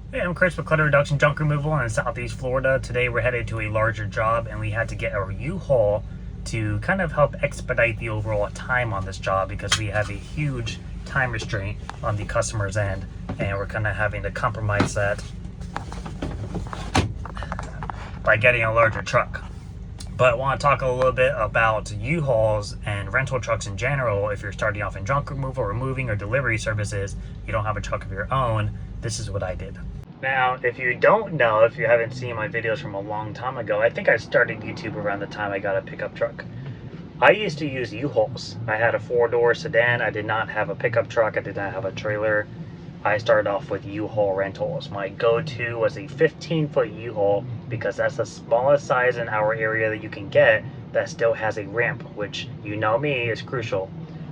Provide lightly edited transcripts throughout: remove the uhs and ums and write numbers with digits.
Hey, I'm Chris with Clutter Reduction Junk Removal in Southeast Florida. Today we're headed to a larger job and we had to get our U-Haul to kind of help expedite the overall time on this job because we have a huge time restraint on the customer's end and we're kind of having to compromise that by getting a larger truck. But I want to talk a little bit about U-Hauls and rental trucks in general. If you're starting off in junk removal or moving or delivery services, you don't have a truck of your own, this is what I did. Now, if you don't know, if you haven't seen my videos from a long time ago, I think I started YouTube around the time I got a pickup truck. I used to use U-Hauls. I had a 4-door sedan. I did not have a pickup truck. I did not have a trailer. I started off with U-Haul rentals. My go-to was a 15-foot U-Haul because that's the smallest size in our area that you can get that still has a ramp, which, you know me, is crucial.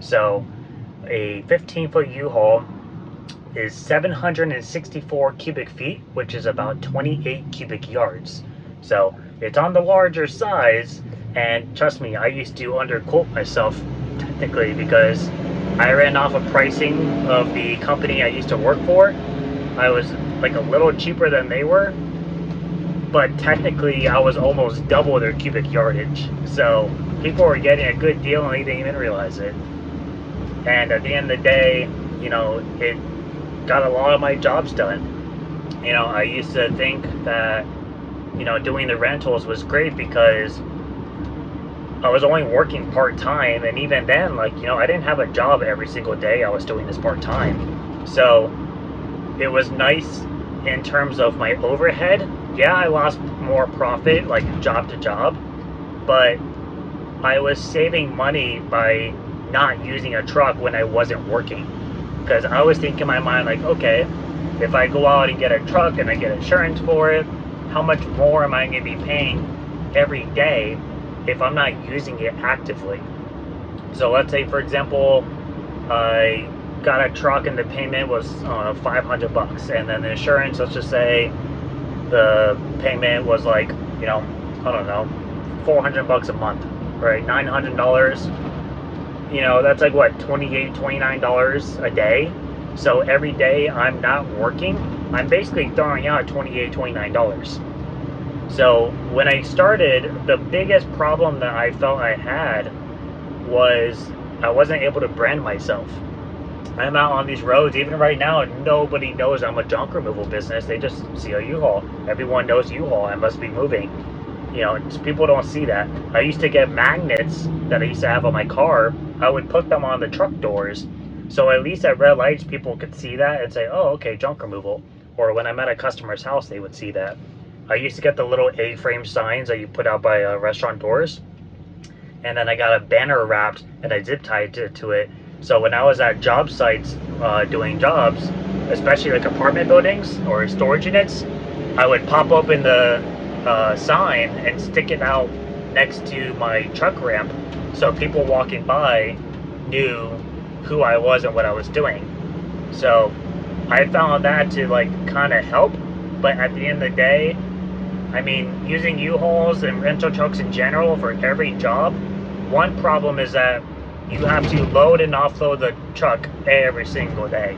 So a 15-foot U-Haul is 764 cubic feet, which is about 28 cubic yards. So it's on the larger size, and trust me, I used to underquote myself technically because I ran off of pricing of the company I used to work for. I was like a little cheaper than they were, but technically I was almost double their cubic yardage. So people were getting a good deal and they didn't even realize it. And at the end of the day, you know, it got a lot of my jobs done. You know, I used to think that, you know, doing the rentals was great because I was only working part-time, and even then, like, you know, I didn't have a job every single day. I was doing this part-time. So it was nice in terms of my overhead. Yeah, I lost more profit, like job to job, but I was saving money by not using a truck when I wasn't working. Because I was thinking in my mind, like, okay, if I go out and get a truck and I get insurance for it, how much more am I going to be paying every day if I'm not using it actively? So let's say, for example, I got a truck and the payment was, I don't know, 500 bucks. And then the insurance, let's just say the payment was like, you know, I don't know, 400 bucks a month, right? $900. You know, that's like what, $28, $29 a day. So every day I'm not working, I'm basically throwing out $28, $29. So when I started, the biggest problem that I felt I had was I wasn't able to brand myself. I'm out on these roads, even right now, nobody knows I'm a junk removal business. They just see a U-Haul. Everyone knows U-Haul, I must be moving. You know, people don't see that. I used to get magnets that I used to have on my car. I would put them on the truck doors. So at least at red lights, people could see that and say, oh, okay, junk removal. Or when I'm at a customer's house, they would see that. I used to get the little A-frame signs that you put out by restaurant doors. And then I got a banner wrapped and I zip tied to it. So when I was at job sites doing jobs, especially like apartment buildings or storage units, I would pop open the sign and stick it out next to my truck ramp so people walking by knew who I was and what I was doing. So I found that to like kind of help, but at the end of the day, I mean, using U-Hauls and rental trucks in general for every job, one problem is that you have to load and offload the truck every single day.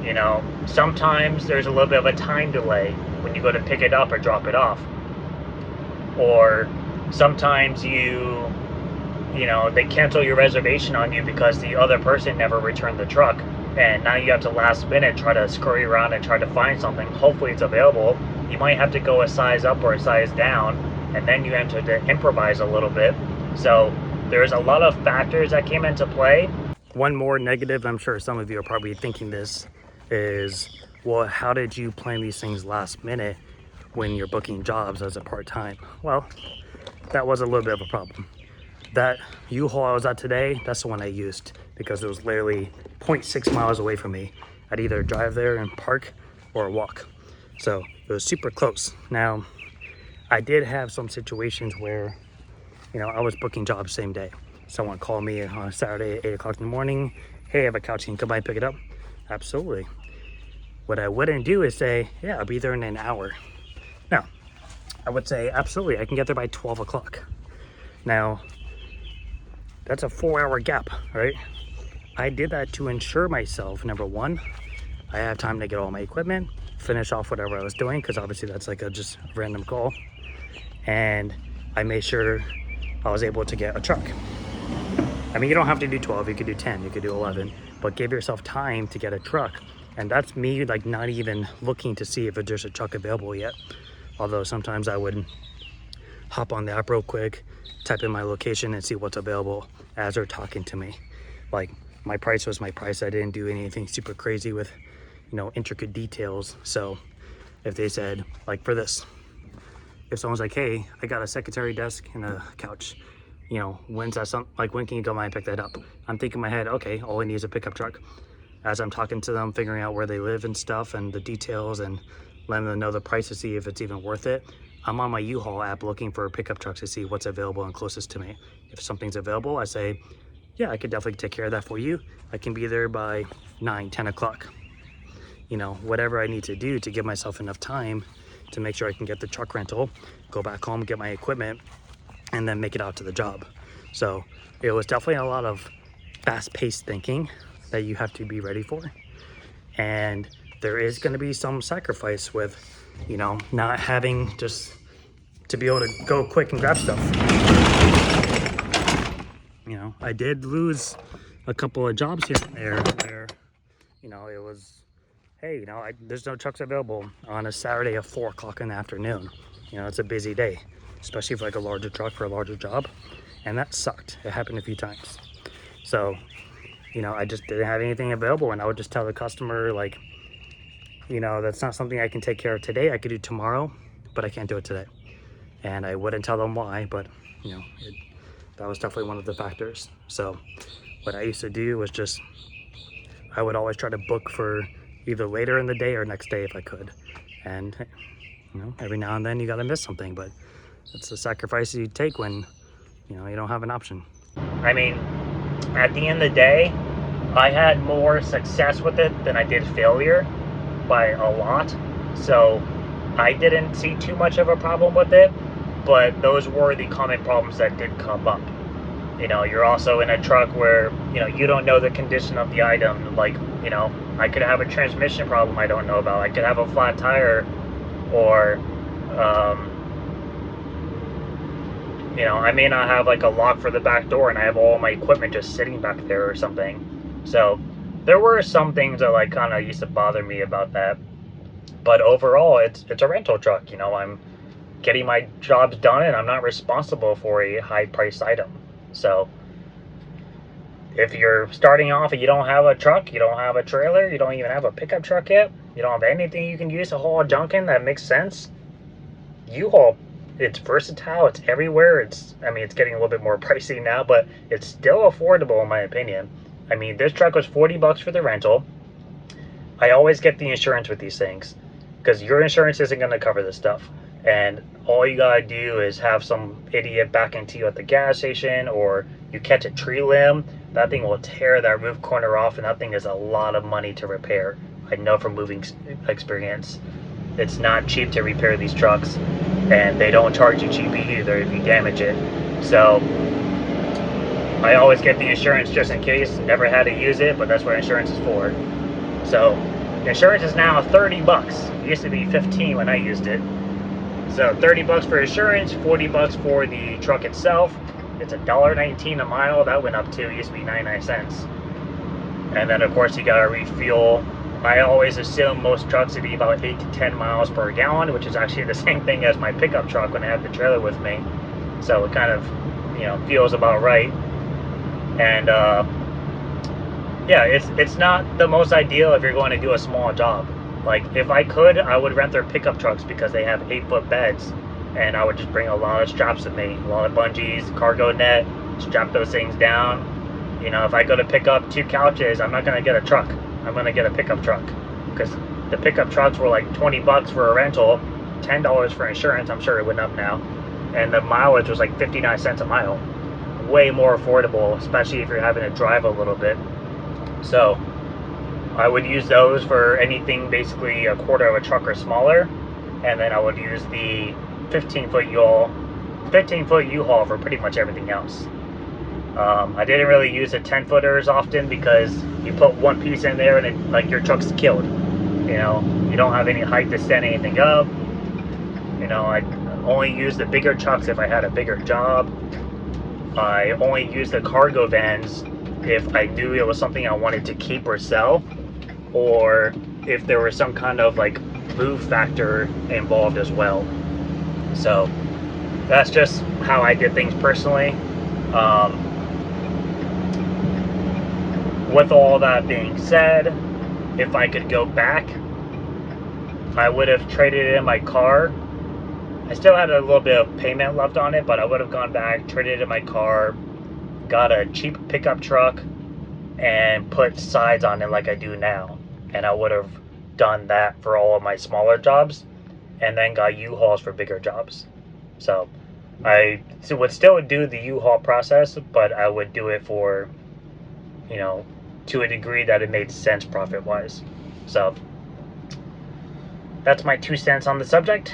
You know, sometimes there's a little bit of a time delay when you go to pick it up or drop it off. Or sometimes you know, they cancel your reservation on you because the other person never returned the truck. And now you have to last minute try to scurry around and try to find something. Hopefully it's available. You might have to go a size up or a size down, and then you have to improvise a little bit. So there's a lot of factors that came into play. One more negative, I'm sure some of you are probably thinking this, is, well, how did you plan these things last minute when you're booking jobs as a part-time? Well, that was a little bit of a problem. That U-Haul I was at today, that's the one I used because it was literally 0.6 miles away from me. I'd either drive there and park or walk. So it was super close. Now, I did have some situations where, you know, I was booking jobs same day. Someone called me on a Saturday at 8 o'clock in the morning. Hey, I have a couch, can you come by and pick it up? Absolutely. What I wouldn't do is say, yeah, I'll be there in an hour. No, I would say, absolutely, I can get there by 12 o'clock. Now, that's a 4-hour gap, right? I did that to ensure myself, number one, I have time to get all my equipment, finish off whatever I was doing, because obviously that's like a just random call. And I made sure I was able to get a truck. I mean, you don't have to do 12, you could do 10, you could do 11, but give yourself time to get a truck. And that's me like not even looking to see if there's a truck available yet. Although sometimes I would hop on the app real quick, type in my location and see what's available as they're talking to me. Like, my price was my price. I didn't do anything super crazy with, you know, intricate details. So if they said, like for this, if someone's like, hey, I got a secretary desk and a couch, you know, when's that like, when can you come by and pick that up? I'm thinking in my head, okay, all I need is a pickup truck. As I'm talking to them, figuring out where they live and stuff and the details and letting them know the price to see if it's even worth it, I'm on my U-Haul app looking for pickup trucks to see what's available and closest to me. If something's available, I say, yeah, I could definitely take care of that for you. I can be there by 9, 10 o'clock. You know, whatever I need to do to give myself enough time to make sure I can get the truck rental, go back home, get my equipment, and then make it out to the job. So it was definitely a lot of fast-paced thinking that you have to be ready for. And there is going to be some sacrifice with, you know, not having just to be able to go quick and grab stuff. You know, I did lose a couple of jobs here and there where, you know, it was, hey, you know, there's no trucks available on a Saturday at 4 o'clock in the afternoon. You know, it's a busy day, especially for like a larger truck for a larger job. And that sucked. It happened a few times. So, you know, I just didn't have anything available, and I would just tell the customer, like, you know, that's not something I can take care of today. I could do tomorrow, but I can't do it today. And I wouldn't tell them why, but, you know, that was definitely one of the factors. So what I used to do was just, I would always try to book for either later in the day or next day if I could. And, you know, every now and then you got to miss something, but it's the sacrifice you take when, you know, you don't have an option. I mean, at the end of the day, I had more success with it than I did failure by a lot. So I didn't see too much of a problem with it, but those were the common problems that did come up. You know, you're also in a truck where, you know, you don't know the condition of the item. Like, you know, I could have a transmission problem I don't know about. I could have a flat tire, or, you know, I may not have like a lock for the back door and I have all my equipment just sitting back there or something. So there were some things that like kind of used to bother me about that. But overall, it's a rental truck. You know, I'm getting my jobs done and I'm not responsible for a high priced item. So if you're starting off and you don't have a truck, you don't have a trailer, you don't even have a pickup truck yet, you don't have anything you can use to haul junk in that makes sense, U-Haul, it's versatile, it's everywhere. I mean, it's getting a little bit more pricey now, but it's still affordable in my opinion. I mean, this truck was $40 for the rental. I always get the insurance with these things because your insurance isn't going to cover this stuff. And all you gotta do is have some idiot back into you at the gas station, or you catch a tree limb, that thing will tear that roof corner off, and that thing is a lot of money to repair. I know from moving experience. It's not cheap to repair these trucks, and they don't charge you cheap either if you damage it. So I always get the insurance just in case. Never had to use it, but that's what insurance is for. So insurance is now $30. It used to be $15 when I used it. So $30 for insurance, $40 for the truck itself. It's $1.19 a mile. That went up to, it used to be 99 cents. And then of course you gotta refuel. I always assume most trucks would be about 8 to 10 miles per gallon, which is actually the same thing as my pickup truck when I had the trailer with me. So it kind of, you know, feels about right. And yeah, it's not the most ideal if you're going to do a small job. Like, if I could, I would rent their pickup trucks because they have 8-foot beds, and I would just bring a lot of straps with me, a lot of bungees, cargo net, strap those things down. You know, if I go to pick up 2 couches, I'm not going to get a truck. I'm going to get a pickup truck, because the pickup trucks were like $20 for a rental, $10 for insurance. I'm sure it went up now, and the mileage was like 59 cents a mile. Way more affordable, especially if you're having to drive a little bit. So I would use those for anything basically a quarter of a truck or smaller, and then I would use the 15-foot U-Haul for pretty much everything else. I didn't really use the 10-footers often because you put one piece in there and it, like, your truck's killed. You know, you don't have any height to stand anything up. You know, I only use the bigger trucks if I had a bigger job. I only use the cargo vans if I knew it was something I wanted to keep or sell, or if there was some kind of like move factor involved as well. So that's just how I did things personally. With all that being said, if I could go back, I would have traded in my car. I still had a little bit of payment left on it, but I would have gone back, traded in my car, got a cheap pickup truck, and put sides on it like I do now. And I would have done that for all of my smaller jobs, and then got U-Hauls for bigger jobs. So I would still do the U-Haul process, but I would do it for, you know, to a degree that it made sense profit-wise. So that's my 2 cents on the subject.